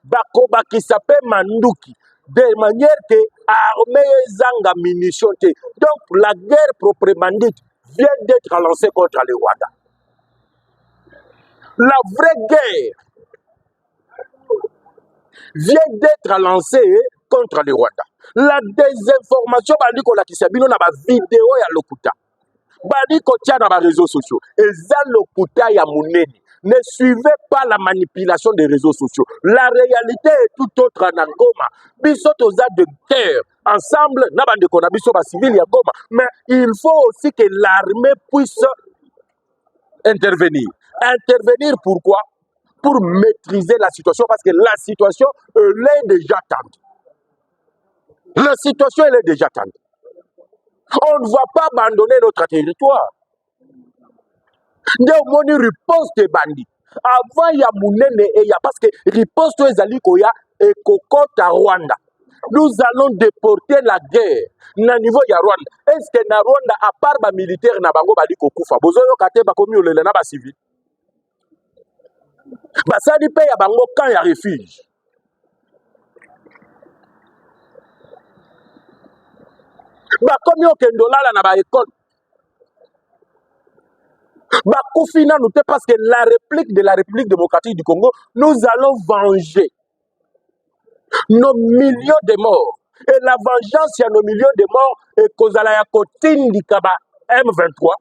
bakobakisa pe manduki de manière que armée ezanga munitions te. Donc la guerre proprement dite vient d'être lancée contre le Rwanda. La vraie guerre vient d'être lancée contre le Rwanda. La désinformation bandi kolakisa bino na ba vidéo ya lokuta. Bandi kotia na ba réseaux sociaux. Eza lokuta ya munene. Ne suivez pas la manipulation des réseaux sociaux. La réalité est tout autre en Goma. Biso toza de terre. Ensemble, na bandi kona biso ba civil ya Goma. Mais il faut aussi que l'armée puisse intervenir. Intervenir pourquoi? Pour maîtriser la situation, parce que la situation, elle est déjà tendue. La situation, elle est déjà tendue. On ne va pas abandonner notre territoire. Il y a une riposte de bandits. Avant, il y a Mounene et il y a parce que riposte de Zalikoya et Kokota Rwanda. Nous allons déporter la guerre. Na niveau ya Rwanda. Est-ce que na Rwanda, à part les militaires, na bango bali kokufa, bozoyo kate bakomi olele na ba civil. Basali pe ya bango quand ya refuge. Bakomi okendolala na ba école. Bakufina nous parce que la réplique de la République démocratique du Congo, nous allons venger nos millions de morts. Et la vengeance, il y a nos millions de morts et kozala ya kotindi kaba M23.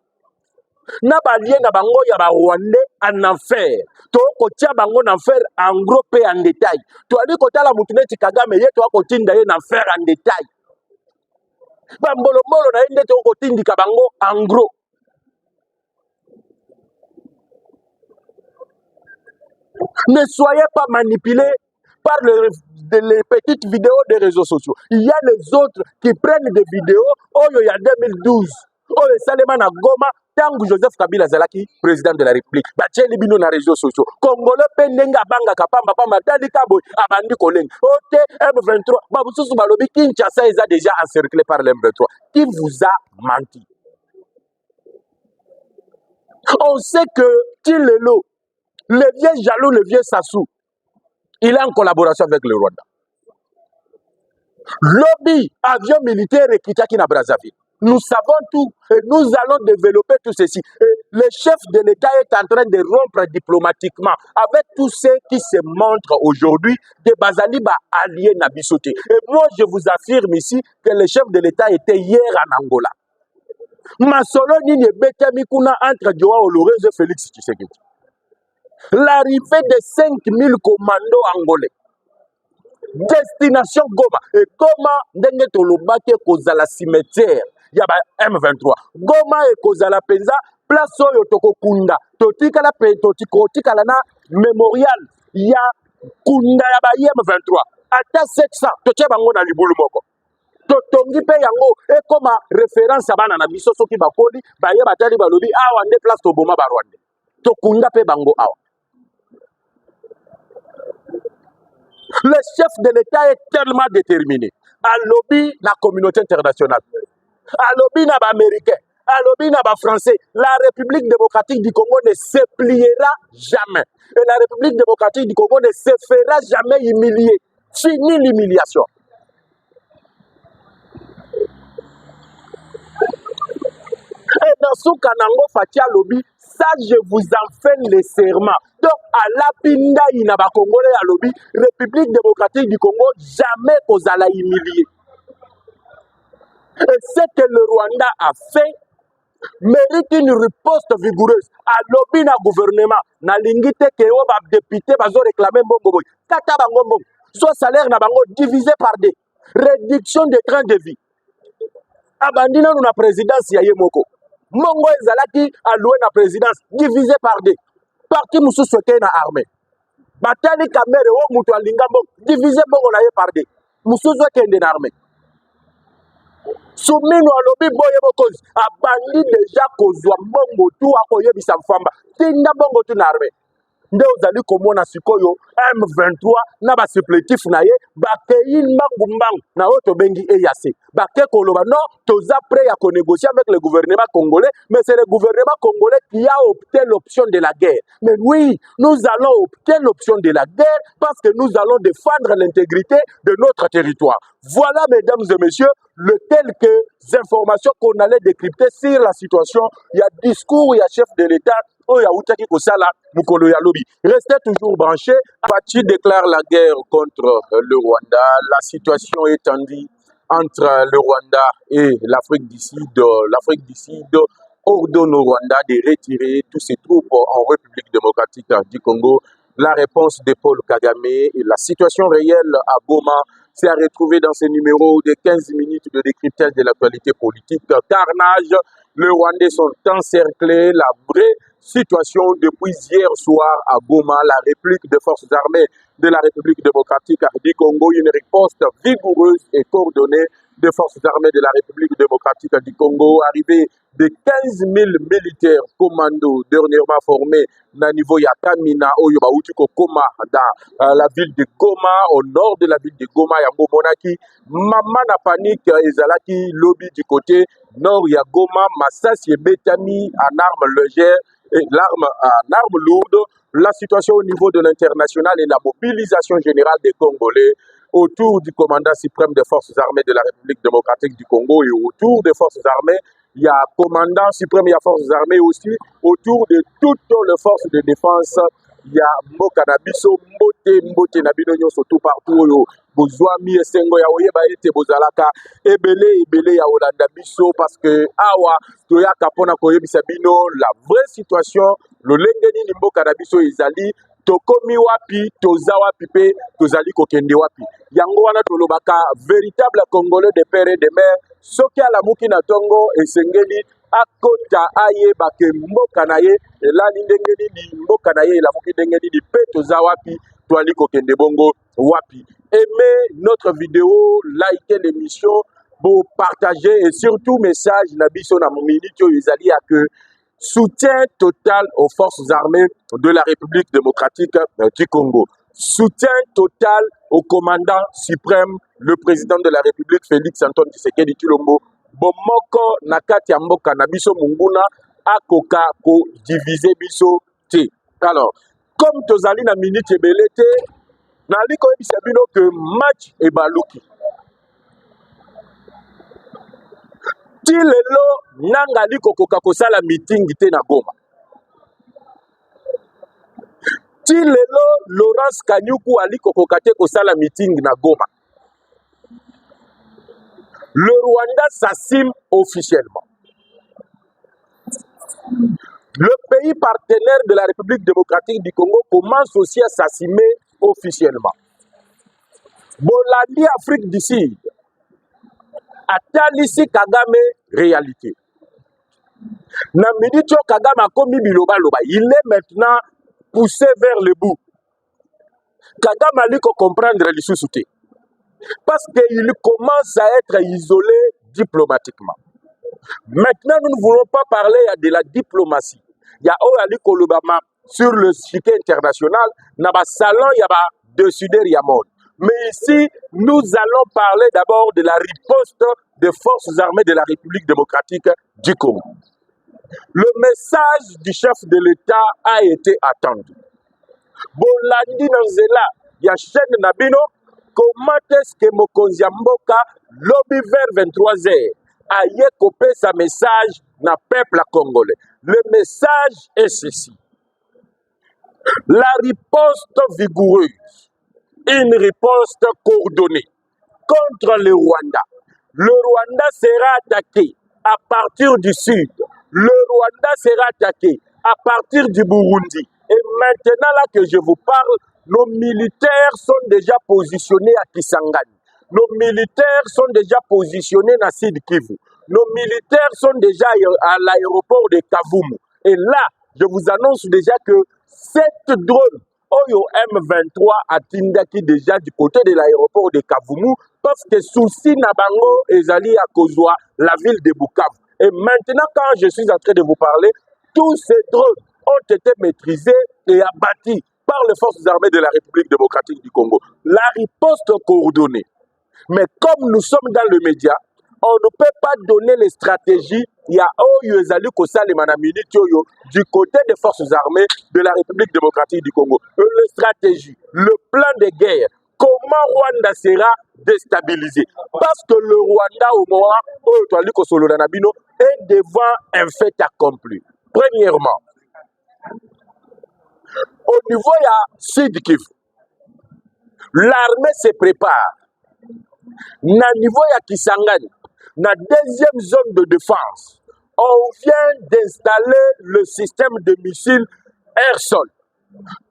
Na balien na bango ya ba Rwandais en enfer. To kotia bango en enfer en gros et en détail. To ali kotala mutuneti Kagame ye to kotinda ye en enfer en détail. Ba mbolo mbolo na inde to kotindi kabango en gros. Ne soyez pas manipulés par les petites vidéos des réseaux sociaux. Il y a les autres qui prennent des vidéos. Oh, il y a 2012. Oh, le Salemana Goma. Tant que Joseph Kabila Zalaki, président de la République. Bache libino na réseaux sociaux. Congolais pendenga banga kapamba pamba tali kabo abandi koleng. Ote M23. Babususu balobi Kinshasa est déjà encerclé par l'M23. Qui vous a menti? On sait que Tilelo, le vieux jaloux, le vieux Sassou, il est en collaboration avec le Rwanda. Lobby, avion militaire et Kitaki na Brazzaville. Nous savons tout et nous allons développer tout ceci. Et le chef de l'État est en train de rompre diplomatiquement avec tous ceux qui se montrent aujourd'hui des Bazaliba alliés Nabisoté. Et moi, je vous affirme ici que le chef de l'État était hier en Angola. Masolo Nini Betami Kuna entre Joao Olorez et Félix Tshisekedi. L'arrivée de 5000 commandos angolais. Destination Goma. Et comment ndenge tolobake kozala cimetière ya ba M23. Goma e kozala penza place oyo tokokunda. Totikala pe totikala na mémorial ya kunda ya ba M23. Ata 700 toche bango na libulu moko. Totongi pe yango e koma référence abana na biso soki bakoli ba ye batali balobi awa nde place to boma ba Rwanda. Tokunda pe bango awa. Le chef de l'État est tellement déterminé. À lobby la communauté internationale. À lobby na américain. À lobby na français. La République démocratique du Congo ne se pliera jamais. Et la République démocratique du Congo ne se fera jamais humilier. Fini l'humiliation. Et dans ce canango fatia lobby, ça je vous en fais le serment. Donc à la pinda inaba congolais à lobby, République démocratique du Congo jamais kozala humilié. Et ce que le Rwanda a fait mérite une riposte vigoureuse. À lobby na gouvernement, na lingite ke o ba député bazo réclamer mbongo boy. Kata bango mbongo. Soit salaire na bango divisé par deux. Réduction des trains de vie. Abandina nous na présidence ya yemoko. Mongo ezalaki alloué na présidence divisé par deux. Parti musu souhaité na armée. Batali kamere o mutu alinga mbongo divisé bongo na ye par deux. Musu kende na armée. Soumino alobi boye bokozi abandi déjà kozwa mbongo tu akoyebisa mfamba. Tinda bongo tu na armée. nde ozali komona sikoyo M23 na ba supplétif na ye bakei mbangu na oyo tobengi EAC bake koloba non toza prêt à négocier avec le gouvernement congolais, mais c'est le gouvernement congolais qui a opté l'option de la guerre. Mais oui, nous allons opter l'option de la guerre parce que nous allons défendre l'intégrité de notre territoire. Voilà, mesdames et messieurs, les quelques informations qu'on allait décrypter sur la situation. Il y a discours, il y a chef de l'État, il y a Outaki Kosala, Mukolo Yalobi. Restez toujours branchés. Fatih déclare la guerre contre le Rwanda. La situation est tendue entre le Rwanda et l'Afrique du Sud. L'Afrique du Sud ordonne au Rwanda de retirer tous ses troupes en République démocratique du Congo. La réponse de Paul Kagame et la situation réelle à Goma s'est retrouvée dans ce numéro de 15 minutes de décryptage de l'actualité politique. Carnage, les Rwandais sont encerclés. La vraie situation depuis hier soir à Goma, la réplique des forces armées de la République démocratique du Congo, une riposte vigoureuse et coordonnée des forces armées de la République démocratique du Congo, arrivée de 15 000 militaires commandos dernièrement formés na niveau ya Kamina oyo bauti kokoma dans la ville de Goma, au nord de la ville de Goma ya Monaki. Maman na panique ezalaki lobby du côté nord ya Goma, Massassi et Betami en armes légères et l'arme en armes lourdes. La situation au niveau de l'international et la mobilisation générale des Congolais autour du commandant suprême des forces armées de la République démocratique du Congo et autour des forces armées. Il y a commandant suprême, il y a forces armées aussi, autour de toutes les forces de défense. Il y a Mboka Nabiso, Mbote Nabino, surtout partout. Bozwami Esengo ya Oyeba ete Bozalaka, Ebele ya Olanda Biso, parce que Awa, Toya Kapona Koyebisa Bino, la vraie situation, le Lengeni Mboka Nabiso Ezali, Tokomi wapi, toza wapi pe, tozali kokende wapi. Yango wana tolobaka, véritable Congolais de père et de mère, soki ala muki na tongo, esengeli, akota aye bake mboka na ye, elali ndengeli di mboka na ye, la muki ndengeli di pe toza wapi, toali kokende bongo wapi. Aimez notre vidéo, likez l'émission, pour partager et surtout message, nabiso na minute yo ezali que soutien total aux forces armées de la République démocratique du Congo. Soutien total au commandant suprême, le président de la République, Félix Antoine Tshisekedi Tshilombo. Bomoko nakati ya mboka na biso munguna akoka ko diviser biso te. Alors, comme tozali na minute ebelete, nali ko yebisa bino que match ebaluki. Ti lelo nanga liko koka kosala meeting te na Goma. Ti lelo Laurence Kanyuku aliko koka te kosala meeting na Goma. Le Rwanda s'assume officiellement. Le pays partenaire de la République démocratique du Congo commence aussi à s'assumer officiellement. Bolandi Afrique du Sud, atalisi Kagame réalité. Na minute Kagame a commis biloba loba, il est maintenant poussé vers le bout. Kagame a lui comprendre les sous-soutés. Parce qu'il commence à être isolé diplomatiquement. Maintenant, nous ne voulons pas parler de la diplomatie. Il y a Oali Kolobama sur le chiquet international, Naba Salon, il y a Décider Yamon. Mais ici, nous allons parler d'abord de la riposte des forces armées de la République démocratique du Congo. Le message du chef de l'État a été attendu. Bolandi Nanzela, il y a chaîne Nabino, comment est-ce que Mokonzi Mboka, lobby vers 23h, a copé sa message na peuple congolais. Le message est ceci. La riposte vigoureuse, une riposte coordonnée contre le Rwanda. Le Rwanda sera attaqué à partir du sud. Le Rwanda sera attaqué à partir du Burundi. Et maintenant là que je vous parle, nos militaires sont déjà positionnés à Kisangani. Nos militaires sont déjà positionnés à Sud Kivu. Nos militaires sont déjà à l'aéroport de Kavumu. Et là, je vous annonce déjà que cette drone, Oyo M23 a tindaki déjà du côté de l'aéroport de Kavumu parce que souci Nabango ezali à Kozwa, la ville de Bukavu. Et maintenant, quand je suis en train de vous parler, tous ces drones ont été maîtrisés et abattus par les forces armées de la République démocratique du Congo. La riposte coordonnée. Mais comme nous sommes dans le média, on ne peut pas donner les stratégies. Il y a du côté des forces armées de la République démocratique du Congo. Les stratégies, le plan de guerre, comment Rwanda sera déstabilisé. Parce que le Rwanda, au moment où est devant un fait accompli. Premièrement, au niveau de Sud Kivu, l'armée se prépare. Na niveau ya Kisangani, na deuxième zone de défense, on vient d'installer le système de missiles air-sol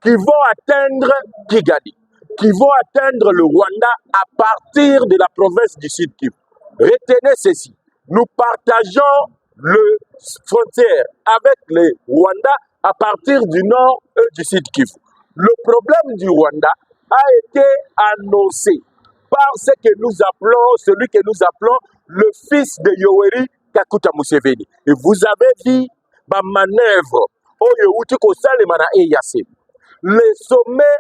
qui vont atteindre Kigali, qui vont atteindre le Rwanda à partir de la province du Sud Kivu. Retenez ceci, nous partageons le frontière avec le Rwanda à partir du nord et du Sud Kivu. Le problème du Rwanda a été annoncé par ce que nous appelons, celui que nous appelons le fils de Yoweri Kaguta Museveni. Et vous avez vu ma manœuvre, les sommets,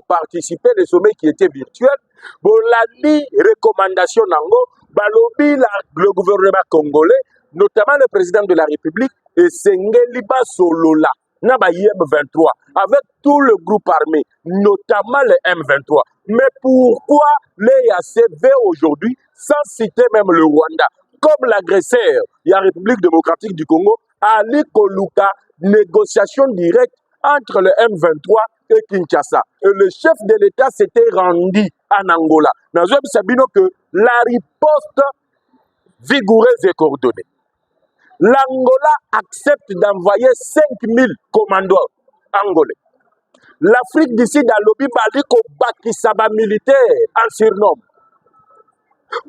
participer, les sommets qui étaient virtuels, bolani recommandation nango, balobi le gouvernement congolais, notamment le président de la République, et Sengeliba Solola, Naba M23, avec tout le groupe armé, notamment le M23. Mais pourquoi les ACV aujourd'hui, sans citer même le Rwanda, comme l'agresseur, la République démocratique du Congo, Ali Koluka, négociation directe entre le M23 et Kinshasa. Et le chef de l'État s'était rendu en Angola. Nous avons sabiné que la riposte vigoureuse et coordonnée. L'Angola accepte d'envoyer 5000 commandos angolais. L'Afrique du Sud a lobby baliko bakisaba militaire en surnom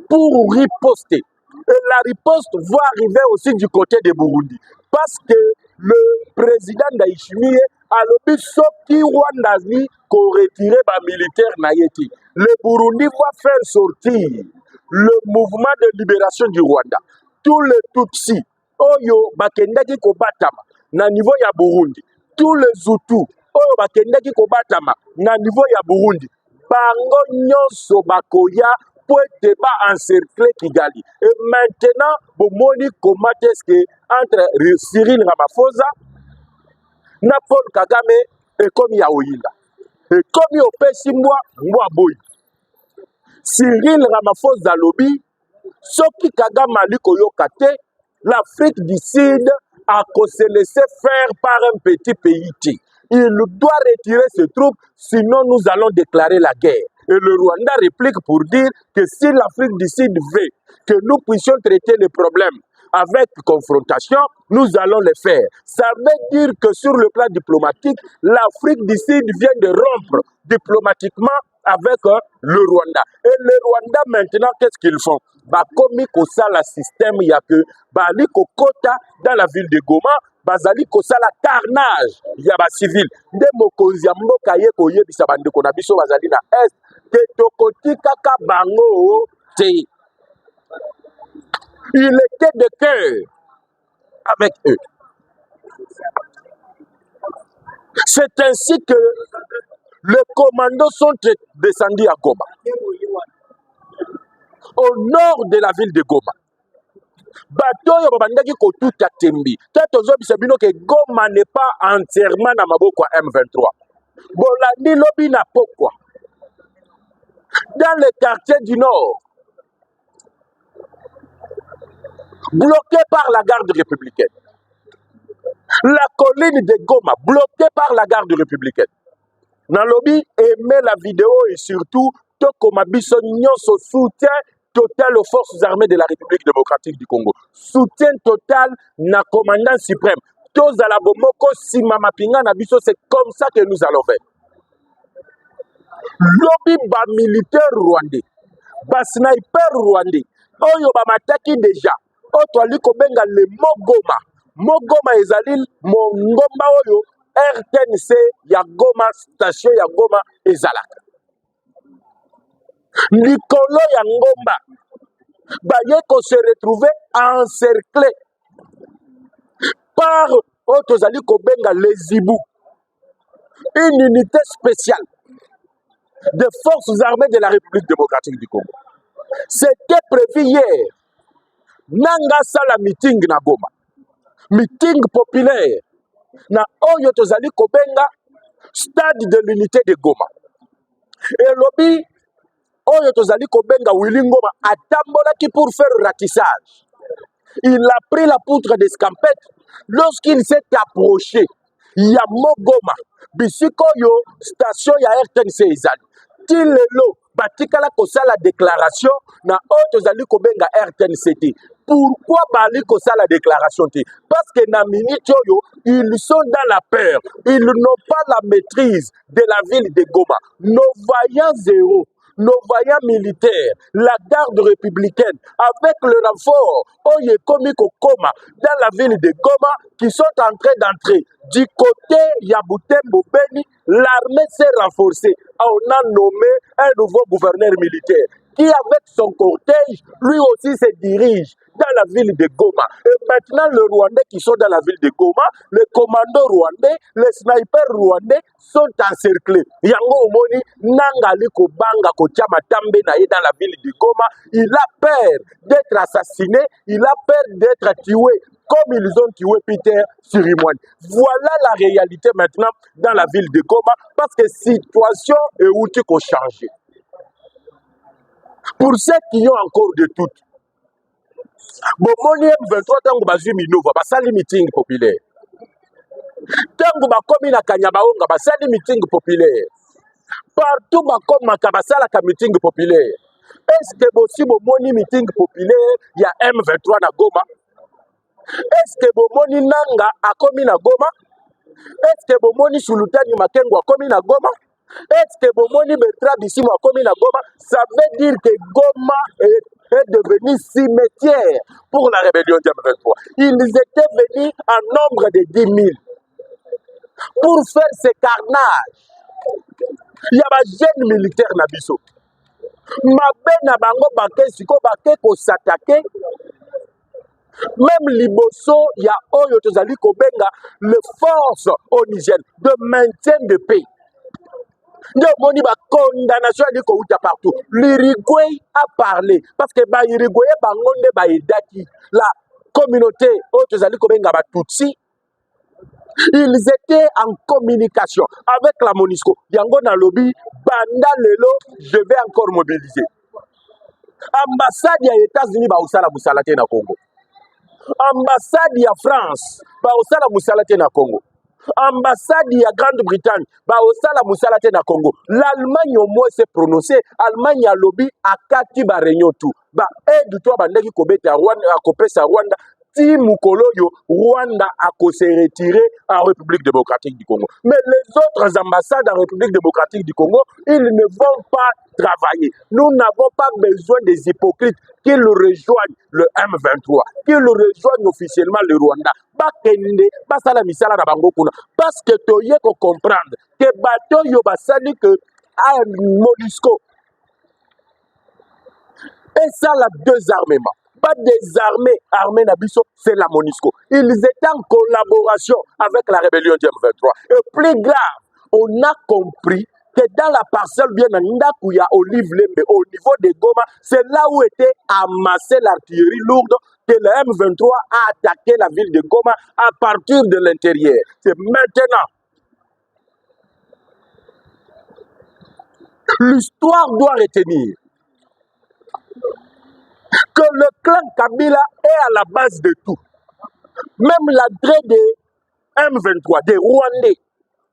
pour riposter. Et la riposte va arriver aussi du côté de Burundi. Parce que le président Ndayishimiye a lobby soki Rwandazi qu'on retire ba militaire naïti. Le Burundi va faire sortir le mouvement de libération du Rwanda. Tous les Tutsis, Oyo bakendaki kobatama na niveau ya Burundi. Tous les Hutus, Oyo bakendaki kobatama na niveau ya Burundi. Bango nyonso bakoya pour être encercler Kigali. Et maintenant, bomoni comment est-ce que entre Cyril Ramaphosa, Paul Kagame et comme Yaoyinda. Et comme Yopesi moi boy. Cyril Ramaphosa lobby, soki Kagame aliko yokate, l'Afrique du Sud a se laisser faire par un petit pays. Il doit retirer ses troupes, sinon nous allons déclarer la guerre. Et le Rwanda réplique pour dire que si l'Afrique du Sud veut que nous puissions traiter les problèmes avec confrontation, nous allons le faire. Ça veut dire que sur le plan diplomatique, l'Afrique du Sud vient de rompre diplomatiquement avec le Rwanda. Et le Rwanda maintenant, qu'est-ce qu'ils font? Comme le système, il y a que Bali Kokota dans la ville de Goma, bazali kosala carnage ya ba civil nde mokonzi ya mboka ye koyebisa bandeko na biso bazali na est ke tokotika ka bango te. Il était de cœur avec eux. C'est ainsi que les commandos sont descendus à Goma, au nord de la ville de Goma. Batoyo babandaki kotuta tembi. Tatozo bisabino que Goma n'est pas entièrement na maboko M23. Bolandi lobi na pokwa. Dans le quartier du nord, bloqué par la garde républicaine. La colline de Goma, bloquée par la garde républicaine. Nalobi aimait la vidéo et surtout Tokomabiso Nyonso soutien total aux forces armées de la République démocratique du Congo. Soutien total na commandant suprême. Tozala bomoko simama pinga na biso, c'est comme ça que nous allons faire. Lobby ba militaire rwandais, ba sniper rwandais. Oyo ba mataki déjà. Otwali kobenga le Mogoma. Mogoma ezali mongomba oyo RTNC ya Goma, station ya Goma ezalaka. Nikolo ya ngomba bayeko se retrouver encerclé par Otozali kobenga les Zibou. une unité spéciale des forces armées de la République démocratique du Congo. C'était prévu hier. Nanga sala meeting na Goma. Meeting populaire. Na oyo tozali kobenga stade de l'unité de Goma. Et lobby oyo tozali kobenga Willy Ngoma atambolaki pour faire ratissage. Il a pris la poutre d'escampette lorsqu'il s'est approché. Ya Mogoma, bisiko yo station ya RTNC ezali. Tilelo batikala kosala déclaration na oyo tozali kobenga RTNCT. Pourquoi bali kosala déclaration te? Parce que na minute oyo, ils sont dans la peur. Ils n'ont pas la maîtrise de la ville de Goma. Nos vaillants zéro, nos vaillants militaires, la garde républicaine, avec le renfort, Oye Komiko Koma, dans la ville de Goma, qui sont en train d'entrer. Du côté Yabutembo Beni, l'armée s'est renforcée. On a nommé un nouveau gouverneur militaire qui, avec son cortège, lui aussi se dirige dans la ville de Goma. Et maintenant, les Rwandais qui sont dans la ville de Goma, les commandos rwandais, les snipers rwandais sont encerclés. Yango Omoni, Nangali Kobanga Kochama Tambe Naye dans la ville de Goma, il a peur d'être assassiné, il a peur d'être tué, comme ils ont tué Peter Sirimwani. Voilà la réalité maintenant dans la ville de Goma, parce que la situation est où tu peux changer. Pour ceux qui ont encore de tout, Bomoni M23 tango bazwi minova basali meeting populaire. Tango bakomi na Kanyabaonga basali meeting populaire. Partout bakomaka basalaka meeting populaire. Est-ce que bosi bomoni meeting populaire ya M23 na Goma? Est-ce que bomoni Nanga akomi na Goma? Est-ce que bomoni Sulutani Makengo akomi na Goma? Est-ce que bomoni Bertrand Bisimou akomi na Goma? Ça veut dire que Goma est devenu cimetière pour la rébellion du M23. Ils étaient venus en nombre de 10 000 pour faire ce carnage. Il y a des jeunes militaires na biso. Mabe na bango bake siko bake ko s'attaquer. Même liboso ya oyo tozali kobenga les forces onisiennes de maintien de paix. De moni ba condamnation di ko uta partout. L'Uruguay a parlé parce que ba Uruguay bangonde ba edaki la communauté oyo tozali kobenga ba Tutsi. Ils étaient en communication avec la MONUSCO. Yango na lobby banda lelo je vais encore mobiliser. Ambassade ya États-Unis ba usala musalate na Congo. Ambassade ya France ba usala musalate na Congo. Ambassade ya Grande-Bretagne ba usala musalate na Congo. L'Allemagne au moins s'est prononcé. Allemagne a lobby akati ba réunion tout. Ba aide toi bandeki kobeta Rwanda akopesa Rwanda. Si Mukoloyo, Rwanda a se retiré en République démocratique du Congo. Mais les autres ambassades en République démocratique du Congo, ils ne vont pas travailler. Nous n'avons pas besoin des hypocrites qui le rejoignent le M23, qui le rejoignent officiellement le Rwanda. Parce que tu y comprendre que bateau yo basali que à MONUSCO et ça la deux armements. Pas des armées Nabiso, c'est la MONUSCO. Ils étaient en collaboration avec la rébellion du M23. Et plus grave, on a compris que dans la parcelle bien Ndakouya, Olive Lembe, au niveau de Goma, c'est là où était amassée l'artillerie lourde que le M23 a attaqué la ville de Goma à partir de l'intérieur. C'est maintenant. L'histoire doit retenir que le clan Kabila est à la base de tout. Même l'adresse des M23, des Rwandais,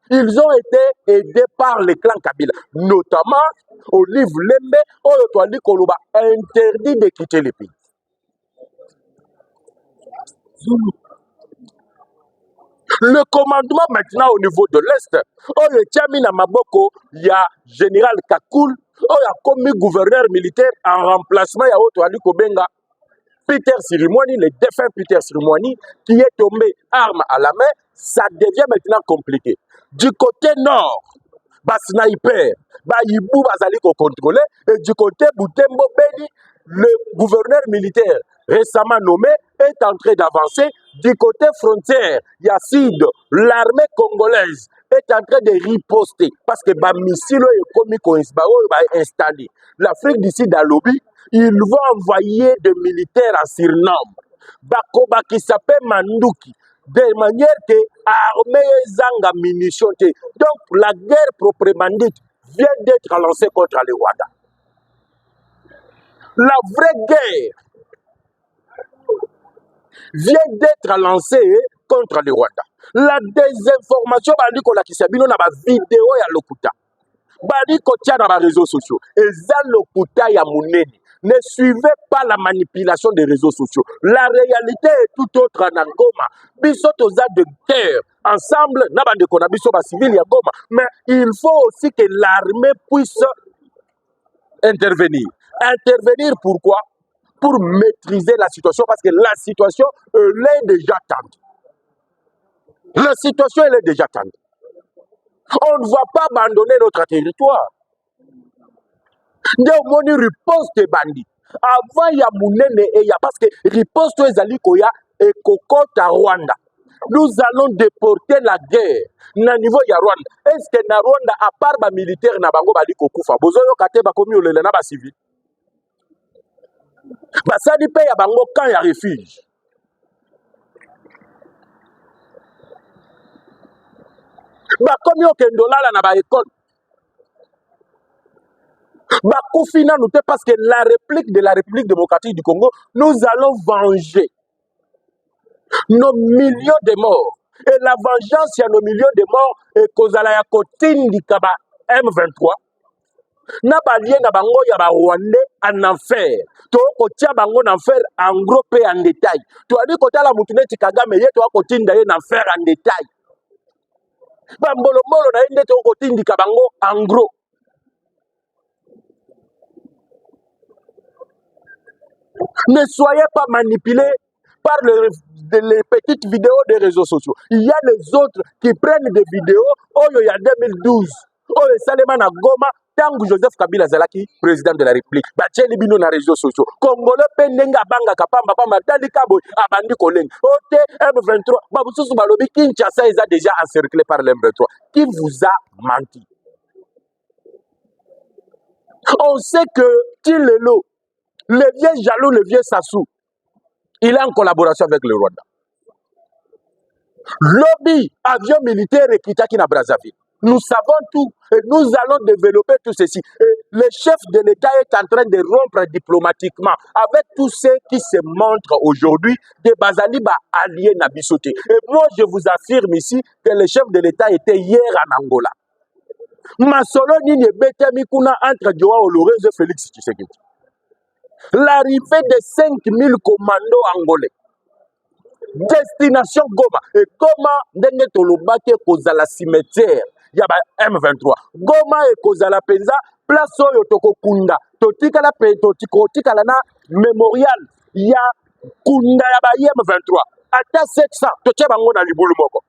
ils ont été aidés par le clan Kabila. Notamment, Olive Lembe, Oyotoali Koloba, interdit de quitter le pays. Le commandement maintenant au niveau de l'Est, Oyo Tiamina Maboko, il y a général Kakoul, Oyo a commis gouverneur militaire en remplacement, il y a Oyotoali Kobenga, Peter Sirimwani, le défunt Peter Sirimwani, qui est tombé arme à la main, ça devient maintenant compliqué. Du côté nord, bas sniper, bas Yibou bazali ko contrôler, et du côté Butembo Beni, le gouverneur militaire récemment nommé est en train d'avancer. Du côté frontière, il y a Sud, l'armée congolaise est en train de riposter parce que ba missile est comme installé. L'Afrique du Sud à lobby, ils vont envoyer des militaires en surnombre. Bakoba qui s'appelle Manduki. De manière que l'armée zanga munitions. Donc la guerre proprement dite vient d'être lancée contre le Rwanda. La vraie guerre vient d'être lancée contre le Rwanda. La désinformation, qui s'est na ba vidéo ya lokuta. Ko tia na ba réseaux sociaux. Eza lokuta ya munene. Ne suivez pas la manipulation des réseaux sociaux. La réalité est tout autre en Goma. Biso toza de guerre. Ensemble, na ba de konabiso ba civil ya Goma. Mais il faut aussi que l'armée puisse intervenir. Intervenir pourquoi? Pour maîtriser la situation, parce que la situation, elle est déjà tendue. La situation, elle est déjà tendue. On ne va pas abandonner notre territoire. Il y a une riposte de bandits. Avant, il y a Mounene et il y a parce que riposte ezali koya et kokota Rwanda. Nous allons déporter la guerre na niveau ya Rwanda. Est-ce que na Rwanda, à part ba militaire na bango bali kokufa, bozoyo kate ba komi olele na ba civil. Basali pe ya bango quand ya refuge. Ba komi okendolala na ba école. Ba kufina nous parce que la réplique de la République démocratique du Congo, nous allons venger nos millions de morts. Et la vengeance y a nos millions de morts et kozala ya kotindi kaba M23. Na balie na bango ya ba Rwandais en enfer. To kotia bango en enfer en gros et en détail. To ali kotala mutuneti Kagame ye to kotinda ye en enfer en détail. Ba mbolo na ende to kotindi kabango en gros. Ne soyez pas manipulés par les petites vidéos des réseaux sociaux. Il y a les autres qui prennent des vidéos. Oh, il y a 2012. Oh, le Salema na Goma. Tangu Joseph Kabila Zalaki, président de la République. Bacheli bino na réseaux sociaux. Congolais pendenga banga kapamba pamba tali kabo abandi koleng. Ote M23. Babususu balobi Kinshasa est déjà encerclé par l'M23. Qui vous a menti? On sait que Tilelo, le vieux jaloux, le vieux Sassou, il est en collaboration avec le Rwanda. Lobby, avion militaire et Kitaki na Brazzaville. Nous savons tout et nous allons développer tout ceci. Et le chef de l'État est en train de rompre diplomatiquement avec tous ceux qui se montrent aujourd'hui des Bazaliba alliés Nabisoté. Et moi, je vous affirme ici que le chef de l'État était hier en Angola. Masolo Nini Betemi Kuna entre Joao Lorenzo et Félix Tshisekedi. L'arrivée de 5000 commandos angolais. Destination Goma. Et Goma, ndenge tolobake kozala cimetière. Yaba M23. Goma et kozala penza. Place oyo toko kunda. Totika la pe, totika la na mémorial. Ya kunda yaba M23. Ata 700. Toche bango na libulu moko.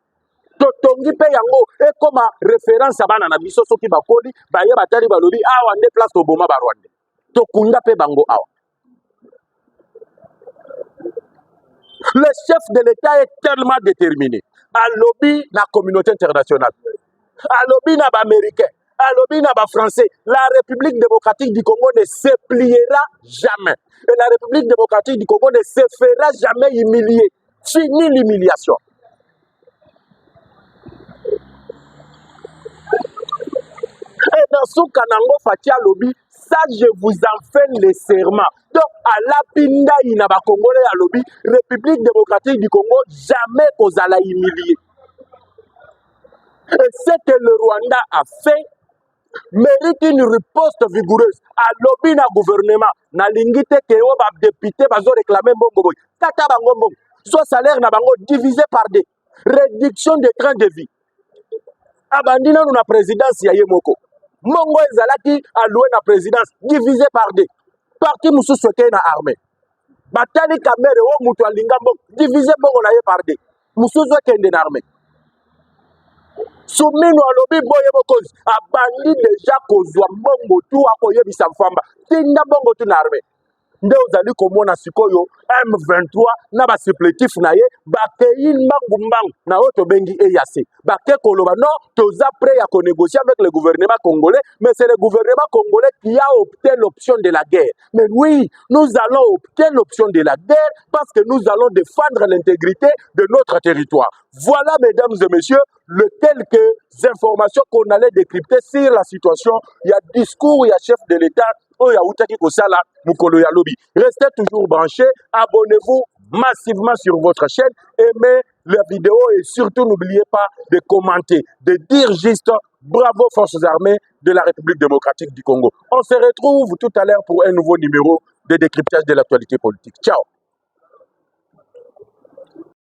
Totongi pe yango. Et comme référence à bana na biso soki bakoli. Baye batali balobi. Awa ne place to boma barwande. Tokunda pe bango awa. Le chef de l'État est tellement déterminé. À lobby la communauté internationale. À lobby na américain. À lobby na français. La République démocratique du Congo ne se pliera jamais. Et la République démocratique du Congo ne se fera jamais humilier. Fini l'humiliation. Et dans ce Kanango Fatia lobby, ça je vous en fais le serment. Donc à la pinda inaba Congolais à lobby, République démocratique du Congo, jamais kozala humilié. Et ce que le Rwanda a fait mérite une riposte vigoureuse. À lobby na gouvernement, na lingite ke o ba député bazo réclamer bongo boy. Tata bango bongo. Soit salaire na bango divisé par deux. Réduction des trains de vie. Abandina nous na présidence ya Yemoko. Mongo ezalaki alloué na présidence divisé par deux. Parti musu souhaité na armée. Batali kamere o mutu alinga bongo divisé bongo na ye par deux. Musu zo kende na armée. Soumino alobi boye bokozi abandi déjà kozwa bongo tu akoyebisa mfamba. Tinda bongo tu na armée. nde ozali komona sikoyo M23 na ba supplétif na ye bakei mbangu na oyo tobengi EAC bake koloba non toza prêt à négocier avec le gouvernement congolais, mais c'est le gouvernement congolais qui a opté l'option de la guerre. Mais oui, nous allons opter l'option de la guerre parce que nous allons défendre l'intégrité de notre territoire. Voilà, mesdames et messieurs, les quelques informations qu'on allait décrypter sur la situation. Il y a discours, il y a chef de l'État, il y a Outaki Kosala, Mukolo Yalobi. Restez toujours branchés, abonnez-vous massivement sur votre chaîne, aimez la vidéo et surtout n'oubliez pas de commenter, de dire juste bravo Forces armées de la République démocratique du Congo. On se retrouve tout à l'heure pour un nouveau numéro de décryptage de l'actualité politique. Ciao.